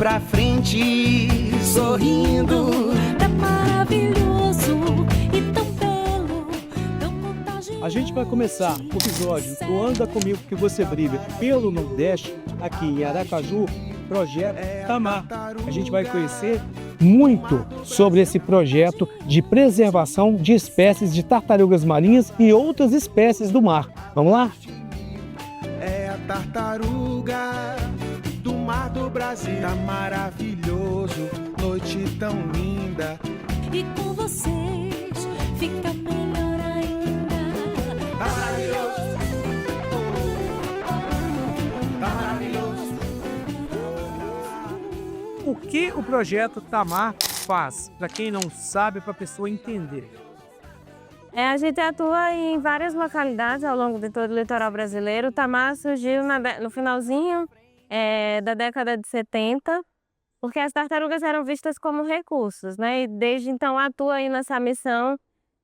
pra frente, sorrindo. É maravilhoso e tão belo, tão contagiante. A gente vai começar o episódio do Anda Comigo Que Você Brilha pelo Nordeste, aqui em Aracaju, projeto Tamar. A gente vai conhecer muito sobre esse projeto de preservação de espécies de tartarugas marinhas e outras espécies do mar. Vamos lá? É a tartaruga do mar do Brasil. Tá maravilhoso, noite tão linda. E com vocês fica melhor ainda. Tá maravilhoso. Tá maravilhoso. O que o projeto Tamar faz? Para quem não sabe, para a pessoa entender. A gente atua em várias localidades ao longo de todo o litoral brasileiro. O Tamar surgiu no finalzinho da década de 70, porque as tartarugas eram vistas como recursos, né? E desde então atua aí nessa missão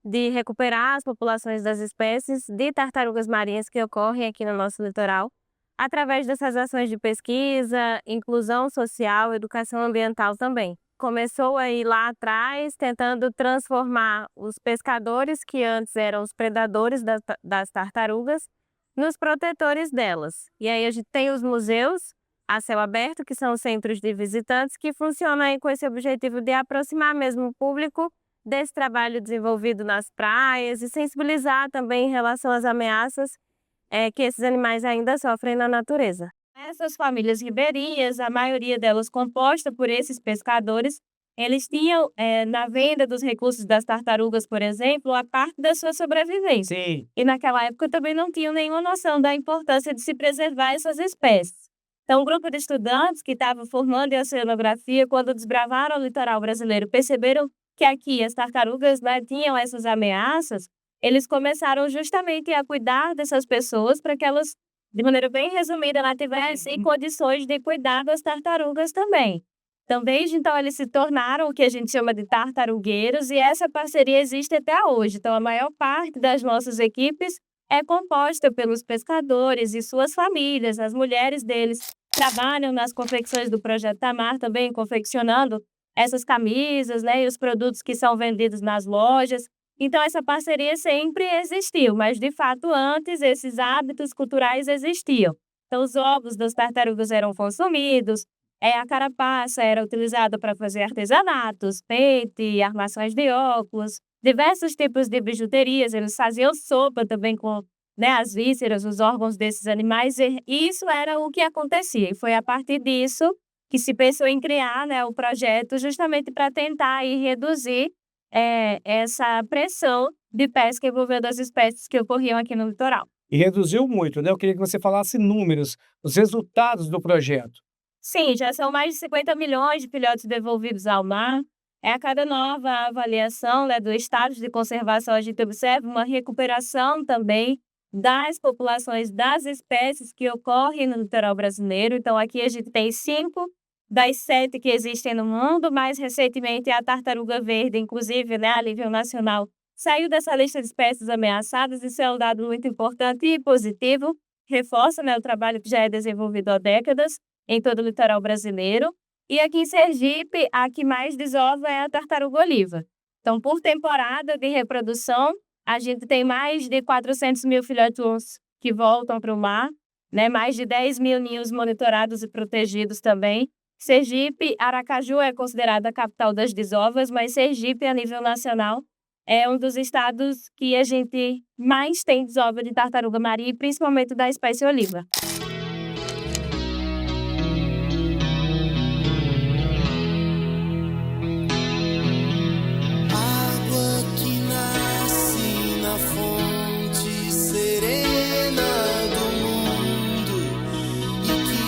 de recuperar as populações das espécies de tartarugas marinhas que ocorrem aqui no nosso litoral, através dessas ações de pesquisa, inclusão social, educação ambiental também. Começou aí lá atrás, tentando transformar os pescadores, que antes eram os predadores das tartarugas, nos protetores delas. E aí a gente tem os museus a céu aberto, que são centros de visitantes, que funcionam aí com esse objetivo de aproximar mesmo o público desse trabalho desenvolvido nas praias e sensibilizar também em relação às ameaças que esses animais ainda sofrem na natureza. Essas famílias ribeirinhas, a maioria delas composta por esses pescadores, eles tinham na venda dos recursos das tartarugas, por exemplo, a parte da sua sobrevivência. Sim. E naquela época também não tinham nenhuma noção da importância de se preservar essas espécies. Então, um grupo de estudantes que estavam formando em oceanografia, quando desbravaram o litoral brasileiro, perceberam que aqui as tartarugas tinham essas ameaças, eles começaram justamente a cuidar dessas pessoas para que elas, de maneira bem resumida, tivessem condições de cuidar das tartarugas também. Então, desde então, eles se tornaram o que a gente chama de tartarugueiros e essa parceria existe até hoje. Então, a maior parte das nossas equipes é composta pelos pescadores e suas famílias, as mulheres deles trabalham nas confecções do Projeto Tamar também, confeccionando essas camisas, e os produtos que são vendidos nas lojas. Então, essa parceria sempre existiu, mas, de fato, antes, esses hábitos culturais existiam. Então, os ovos das tartarugas eram consumidos, a carapaça era utilizada para fazer artesanatos, pente, armações de óculos, diversos tipos de bijuterias. Eles faziam sopa também com as vísceras, os órgãos desses animais, e isso era o que acontecia. E foi a partir disso que se pensou em criar o projeto justamente para tentar aí, reduzir essa pressão de pesca envolvendo as espécies que ocorriam aqui no litoral. E reduziu muito, né? Eu queria que você falasse números, os resultados do projeto. Sim, já são mais de 50 milhões de filhotes devolvidos ao mar. A cada nova avaliação do estado de conservação, a gente observa uma recuperação também das populações das espécies que ocorrem no litoral brasileiro. Então, aqui a gente tem 5 das 7 que existem no mundo. Mais recentemente, a tartaruga verde, inclusive, a nível nacional, saiu dessa lista de espécies ameaçadas. Isso é um dado muito importante e positivo. Reforça o trabalho que já é desenvolvido há décadas em todo o litoral brasileiro. E aqui em Sergipe, a que mais desova é a tartaruga oliva. Então, por temporada de reprodução, a gente tem mais de 400 mil filhotes que voltam para o mar, mais de 10 mil ninhos monitorados e protegidos também. Sergipe, Aracaju é considerada a capital das desovas, mas Sergipe, a nível nacional, é um dos estados que a gente mais tem desova de tartaruga marinha, principalmente da espécie oliva.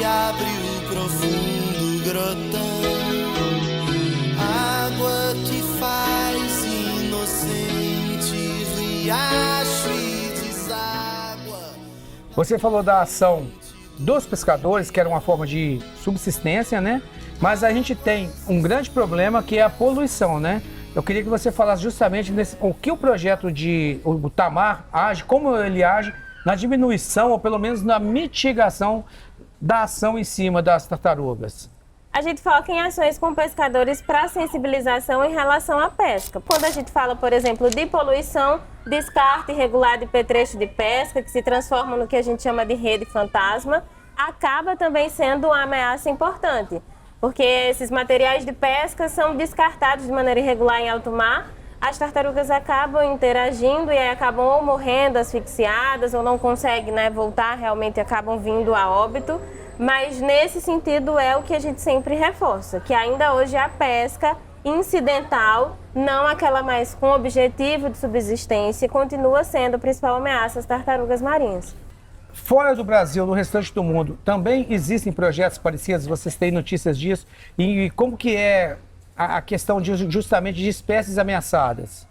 Abre o profundo grotão, água que faz inocente riacho e deságua. Você falou da ação dos pescadores, que era uma forma de subsistência, né? Mas a gente tem um grande problema que é a poluição, né? Eu queria que você falasse justamente o que o projeto o Tamar age, como ele age na diminuição ou pelo menos na mitigação da ação em cima das tartarugas. A gente foca em ações com pescadores para sensibilização em relação à pesca. Quando a gente fala, por exemplo, de poluição, descarte irregular de petrecho de pesca, que se transforma no que a gente chama de rede fantasma, acaba também sendo uma ameaça importante, porque esses materiais de pesca são descartados de maneira irregular em alto mar, as tartarugas acabam interagindo e aí acabam ou morrendo asfixiadas ou não conseguem, né, voltar, realmente acabam vindo a óbito. Mas nesse sentido é o que a gente sempre reforça, que ainda hoje a pesca incidental, não aquela mais com objetivo de subsistência, continua sendo a principal ameaça às tartarugas marinhas. Fora do Brasil, no restante do mundo, também existem projetos parecidos? Vocês têm notícias disso? E como que é a questão justamente de espécies ameaçadas?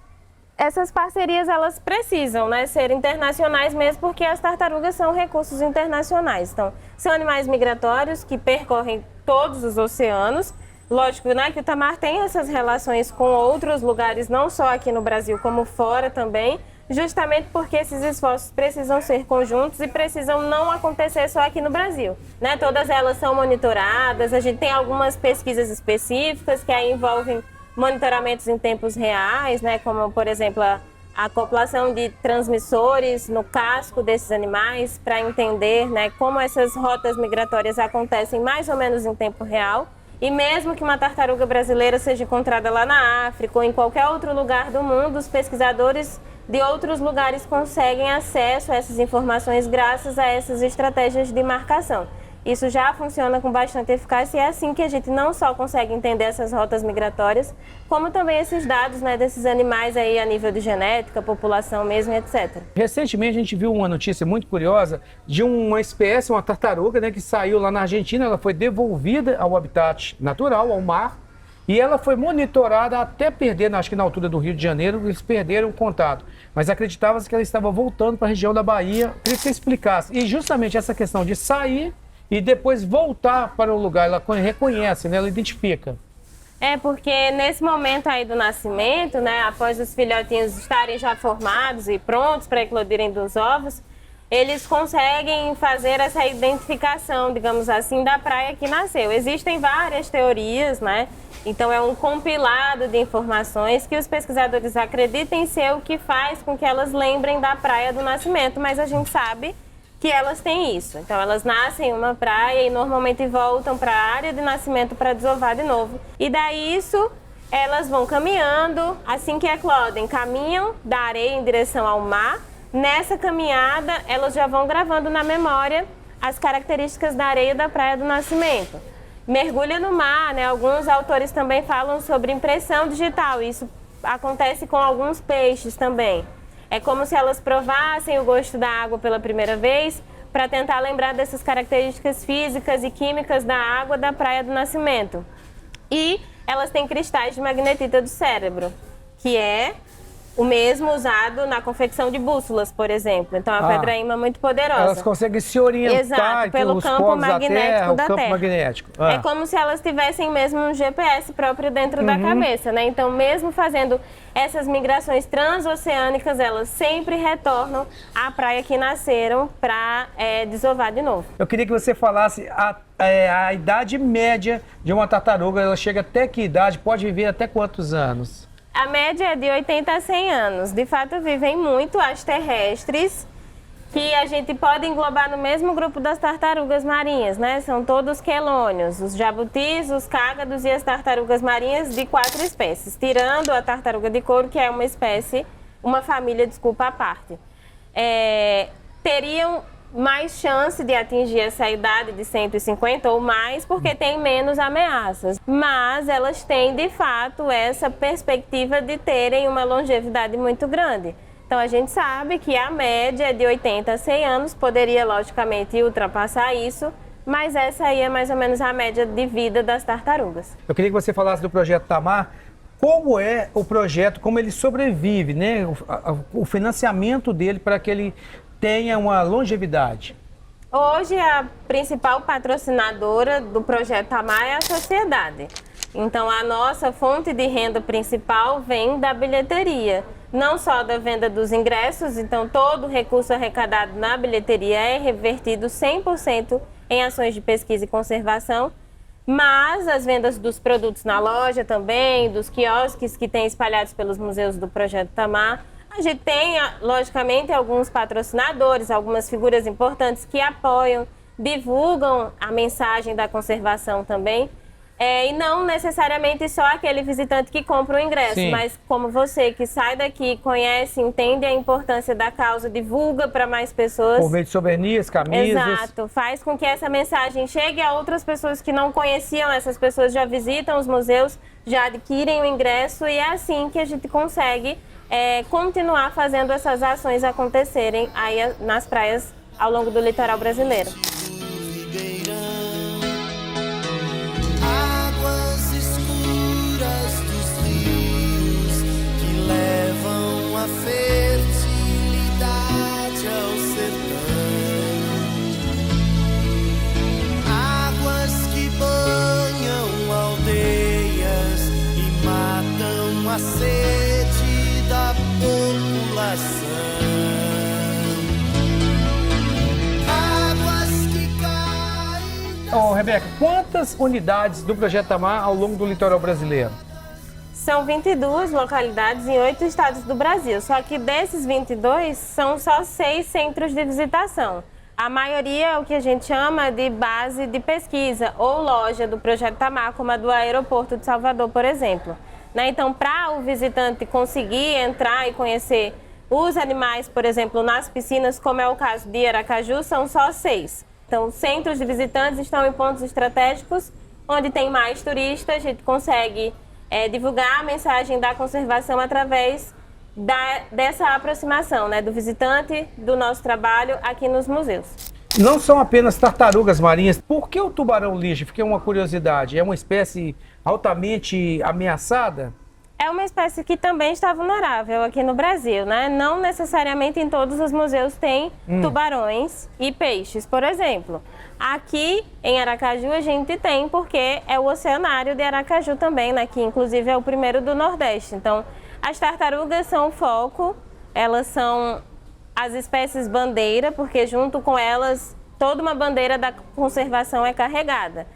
Essas parcerias, elas precisam, né, ser internacionais mesmo, porque as tartarugas são recursos internacionais. Então, são animais migratórios que percorrem todos os oceanos. Lógico, né, que o Tamar tem essas relações com outros lugares, não só aqui no Brasil, como fora também, justamente porque esses esforços precisam ser conjuntos e precisam não acontecer só aqui no Brasil, né? Todas elas são monitoradas, a gente tem algumas pesquisas específicas que aí envolvem monitoramentos em tempos reais, né, como, por exemplo, a acoplação de transmissores no casco desses animais para entender, né, como essas rotas migratórias acontecem mais ou menos em tempo real. E mesmo que uma tartaruga brasileira seja encontrada lá na África ou em qualquer outro lugar do mundo, os pesquisadores de outros lugares conseguem acesso a essas informações graças a essas estratégias de marcação. Isso já funciona com bastante eficácia e é assim que a gente não só consegue entender essas rotas migratórias, como também esses dados, né, desses animais aí a nível de genética, população mesmo, etc. Recentemente a gente viu uma notícia muito curiosa de uma espécie, uma tartaruga, né, que saiu lá na Argentina, ela foi devolvida ao habitat natural, ao mar, e ela foi monitorada até perder, acho que na altura do Rio de Janeiro, eles perderam o contato. Mas acreditava-se que ela estava voltando para a região da Bahia. Queria que você explicasse. E justamente essa questão de sair e depois voltar para o lugar, ela reconhece, né? Ela identifica. É porque nesse momento aí do nascimento, né, após os filhotinhos estarem já formados e prontos para eclodirem dos ovos, eles conseguem fazer essa identificação, digamos assim, da praia que nasceu. Existem várias teorias, né? Então é um compilado de informações que os pesquisadores acreditam ser o que faz com que elas lembrem da praia do nascimento, mas a gente sabe que elas têm isso. Então elas nascem em uma praia e normalmente voltam para a área de nascimento para desovar de novo. E daí isso, elas vão caminhando, assim que eclodem, caminham da areia em direção ao mar. Nessa caminhada, elas já vão gravando na memória as características da areia da praia do nascimento. Mergulha no mar, né? Alguns autores também falam sobre impressão digital. Isso acontece com alguns peixes também. É como se elas provassem o gosto da água pela primeira vez para tentar lembrar dessas características físicas e químicas da água da praia do nascimento. E elas têm cristais de magnetita do cérebro, que é o mesmo usado na confecção de bússolas, por exemplo. Então, é uma pedra ímã muito poderosa. Elas conseguem se orientar. Exato, pelo campo magnético da Terra. Magnético. É como se elas tivessem mesmo um GPS próprio dentro da cabeça, né? Então, mesmo fazendo essas migrações transoceânicas, elas sempre retornam à praia que nasceram para desovar de novo. Eu queria que você falasse a idade média de uma tartaruga. Ela chega até que idade? Pode viver até quantos anos? A média é de 80 a 100 anos. De fato, vivem muito as terrestres, que a gente pode englobar no mesmo grupo das tartarugas marinhas, né? São todos quelônios, os jabutis, os cágados e as tartarugas marinhas de 4 espécies, tirando a tartaruga de couro, que é uma espécie, uma família, desculpa, à parte. Teriam mais chance de atingir essa idade de 150 ou mais, porque tem menos ameaças. Mas elas têm, de fato, essa perspectiva de terem uma longevidade muito grande. Então, a gente sabe que a média é de 80 a 100 anos, poderia, logicamente, ultrapassar isso, mas essa aí é mais ou menos a média de vida das tartarugas. Eu queria que você falasse do projeto Tamar. Como é o projeto, como ele sobrevive, né? O financiamento dele para que ele tenha uma longevidade. Hoje, a principal patrocinadora do projeto Tamar é a sociedade. Então, a nossa fonte de renda principal vem da bilheteria. Não só da venda dos ingressos, então todo o recurso arrecadado na bilheteria é revertido 100% em ações de pesquisa e conservação, Mas as vendas dos produtos na loja também, dos quiosques que tem espalhados pelos museus do Projeto Itamar. A gente tem, logicamente, alguns patrocinadores, algumas figuras importantes que apoiam, divulgam a mensagem da conservação também. E não necessariamente só aquele visitante que compra o ingresso, Sim. mas como você que sai daqui, conhece, entende a importância da causa, divulga para mais pessoas. Por meio de souvenirs, camisas. Exato, faz com que essa mensagem chegue a outras pessoas que não conheciam, essas pessoas já visitam os museus, já adquirem o ingresso e é assim que a gente consegue continuar fazendo essas ações acontecerem aí nas praias ao longo do litoral brasileiro. Águas escuras dos rios que levam a fertilidade ao sertão. Águas que banham aldeias e matam a sede da população. Ô, Rebeca, quantas unidades do Projeto Itamar ao longo do litoral brasileiro? São 22 localidades em 8 estados do Brasil, só que desses 22 são só 6 centros de visitação. A maioria é o que a gente chama de base de pesquisa ou loja do Projeto Itamar, como a do aeroporto de Salvador, por exemplo. Então, para o visitante conseguir entrar e conhecer os animais, por exemplo, nas piscinas, como é o caso de Aracaju, são só 6. Então, centros de visitantes estão em pontos estratégicos, onde tem mais turistas, a gente consegue divulgar a mensagem da conservação através dessa aproximação, né, do visitante, do nosso trabalho aqui nos museus. Não são apenas tartarugas marinhas. Por que o tubarão-lixo? Fiquei uma curiosidade. É uma espécie altamente ameaçada? É uma espécie que também está vulnerável aqui no Brasil, né? Não necessariamente em todos os museus tem tubarões e peixes, por exemplo. Aqui em Aracaju a gente tem, porque é o oceanário de Aracaju também, né? Que inclusive é o primeiro do Nordeste. Então, as tartarugas são o foco, elas são as espécies bandeira, porque junto com elas toda uma bandeira da conservação é carregada.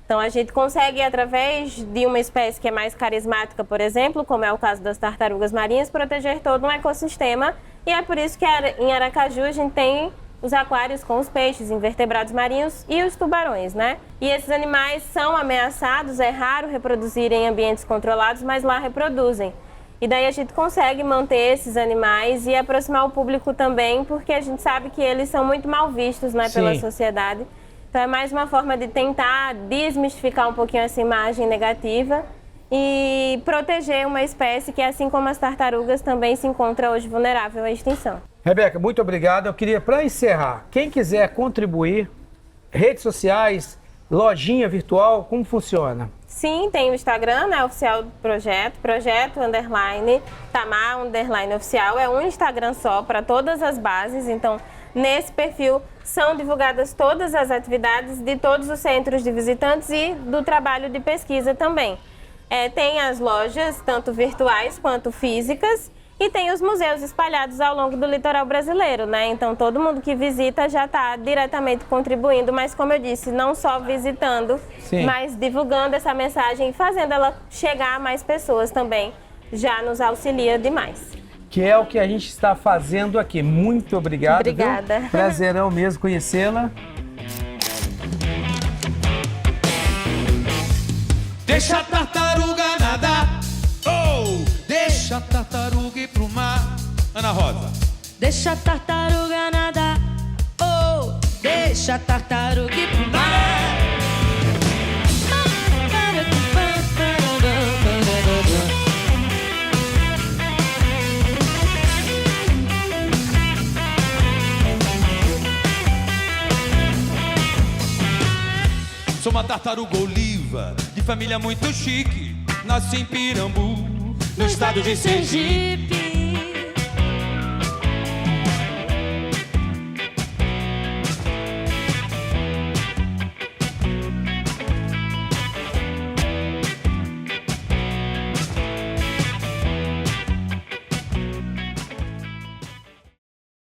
Então, a gente consegue, através de uma espécie que é mais carismática, por exemplo, como é o caso das tartarugas marinhas, proteger todo um ecossistema. E é por isso que em Aracaju a gente tem os aquários com os peixes, invertebrados marinhos e os tubarões, né? E esses animais são ameaçados, é raro reproduzir em ambientes controlados, mas lá reproduzem. E daí a gente consegue manter esses animais e aproximar o público também, porque a gente sabe que eles são muito mal vistos, né, pela sociedade. Então é mais uma forma de tentar desmistificar um pouquinho essa imagem negativa e proteger uma espécie que, assim como as tartarugas, também se encontra hoje vulnerável à extinção. Rebeca, muito obrigado. Eu queria, para encerrar, quem quiser contribuir, redes sociais, lojinha virtual, como funciona? Sim, tem o Instagram, né, oficial do projeto, _Tamar_oficial. É um Instagram só para todas as bases, então nesse perfil são divulgadas todas as atividades de todos os centros de visitantes e do trabalho de pesquisa também. Tem as lojas, tanto virtuais quanto físicas, e tem os museus espalhados ao longo do litoral brasileiro, né? Então todo mundo que visita já está diretamente contribuindo, mas como eu disse, não só visitando, mas divulgando essa mensagem e fazendo ela chegar a mais pessoas também, já nos auxilia demais. Que é o que a gente está fazendo aqui. Muito obrigado. Obrigada. Viu? Prazerão mesmo conhecê-la. Deixa a tartaruga nadar, deixa a tartaruga ir pro mar. Ana Rosa. Deixa a tartaruga nadar, deixa a tartaruga ir pro mar. Sou uma tartaruga oliva, de família muito chique. Nasci em Pirambu, no estado de Sergipe.